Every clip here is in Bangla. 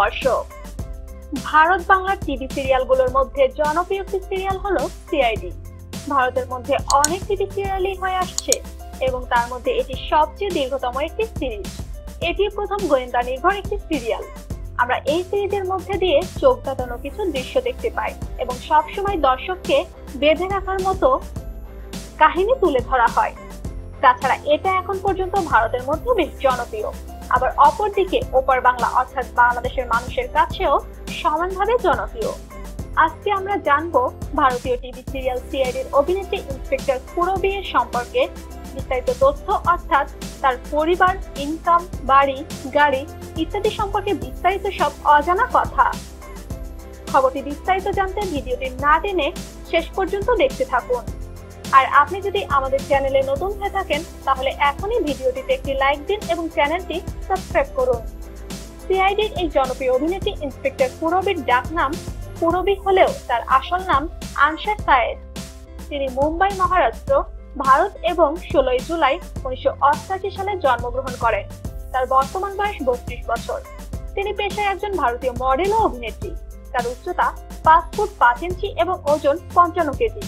দর্শক, ভারত বাংলার টিভি সিরিয়ালগুলোর মধ্যে জনপ্রিয় একটি সিরিয়াল হলো সিআইডি। ভারতের মধ্যে অনেক টিভি সিরিয়ালই হয়ে আসছে এবং তার মধ্যে এটি সবচেয়ে দীর্ঘতম একটি সিরিজ। এটি প্রথম গোয়েন্দা নির্ভর একটি সিরিয়াল। আমরা এই সিরিজের মধ্যে দিয়ে চোখ ধাঁধানো কিছু দৃশ্য দেখতে পাই এবং সবসময় দর্শককে বেঁধে রাখার মতো কাহিনী তুলে ধরা হয়। তাছাড়া এটা এখন পর্যন্ত ভারতের মধ্যে বেশ জনপ্রিয়। আবার অপরদিকে ওপার বাংলা অর্থাৎ বাংলাদেশের মানুষের কাছেও সমানভাবে জনপ্রিয়। আজকে আমরা জানবো ভারতীয় টিভি সিরিয়াল সিআইডির অভিনেত্রী ইন্সপেক্টর পূরবী এর সম্পর্কে বিস্তারিত তথ্য, অর্থাৎ তার পরিবার, ইনকাম, বাড়ি, গাড়ি ইত্যাদি সম্পর্কে বিস্তারিত সব অজানা কথা। খবরটি বিস্তারিত জানতে ভিডিওটি না টেনে শেষ পর্যন্ত দেখতে থাকুন। আর আপনি যদি আমাদের চ্যানেলে নতুন হয়ে থাকেন তাহলে এখনই ভিডিওটিতে একটি লাইক দিন এবং চ্যানেলটি সাবস্ক্রাইব করুন। সিআইডির এই জনপ্রিয় অভিনেত্রী ইন্সপেক্টর পূরবীর ডাক নাম পূরবী হলেও তার আসল নাম আনশা সায়েদ। তিনি মুম্বাই, মহারাষ্ট্র, ভারত এবং 16 জুলাই 1988 সালে জন্মগ্রহণ করেন। তার বর্তমান বয়স 32 বছর। তিনি পেশায় একজন ভারতীয় মডেল ও অভিনেত্রী। তার উচ্চতা 5 ফুট 5 ইঞ্চি এবং ওজন 55 কেজি।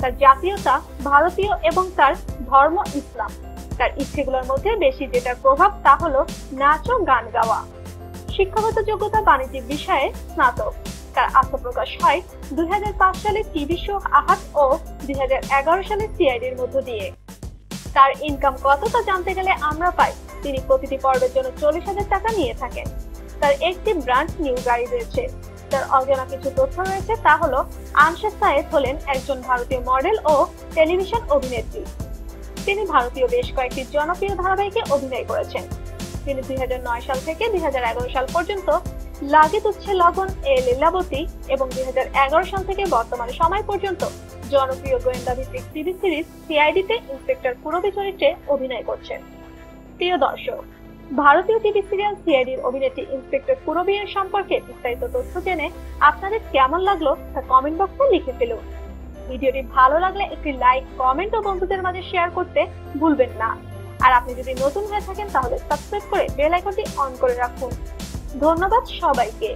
তার জাতীয়তা ভারতীয় এবং তার ধর্ম ইসলাম। তার ইচ্ছেগুলোর মধ্যে বেশি যেটার প্রভাব তা হলো নাচ ও গান গাওয়া। শিক্ষাগত যোগ্যতা বাণিজ্যিক বিষয়ে স্নাতক। তার আত্মপ্রকাশ হয় 2005 সালে টিভি শো আহাত ও 2011 সালে সিআইডির মধ্য দিয়ে। তার ইনকাম কত তা জানতে গেলে আমরা পাই তিনি প্রতিটি পর্বের জন্য 40,000 টাকা নিয়ে থাকেন। তার একটি ব্র্যান্ড নিউ গাড়ি রয়েছে। তার অজানা কিছু তথ্য রয়েছে, তা হলো আনশা সায়েদ হলেন একজন ভারতীয় মডেল ও টেলিভিশন অভিনেত্রী। তিনি ভারতীয় বেশ কয়েকটি জনপ্রিয় ধারাবাহিকে অভিনয় করেছেন। তিনি 2009 সাল থেকে 2011 সাল পর্যন্ত লাগে তুচ্ছে লগন, এ লীলাবতী এবং 2011 সাল থেকে বর্তমান সময় পর্যন্ত জনপ্রিয় গোয়েন্দা ভিত্তিক টিভি সিরিজ সিআইডিতে ইন্সপেক্টর পূরবী চরিত্রে অভিনয় করছেন। প্রিয় দর্শক, ভারতীয় টিভি সিরিয়াল সিআইডির অভিনেত্রী ইন্সপেক্টর পূরবী এর সম্পর্কে বিস্তারিত তথ্য জেনে আপনাদের কেমন লাগলো তা কমেন্ট বক্সে লিখে ফেলুন। ভিডিওটি ভালো লাগলে একটি লাইক, কমেন্ট ও বন্ধুদের মাঝে শেয়ার করতে ভুলবেন না। আর আপনি যদি নতুন হয়ে থাকেন তাহলে সাবস্ক্রাইব করে বেল আইকনটি অন করে রাখুন। ধন্যবাদ সবাইকে।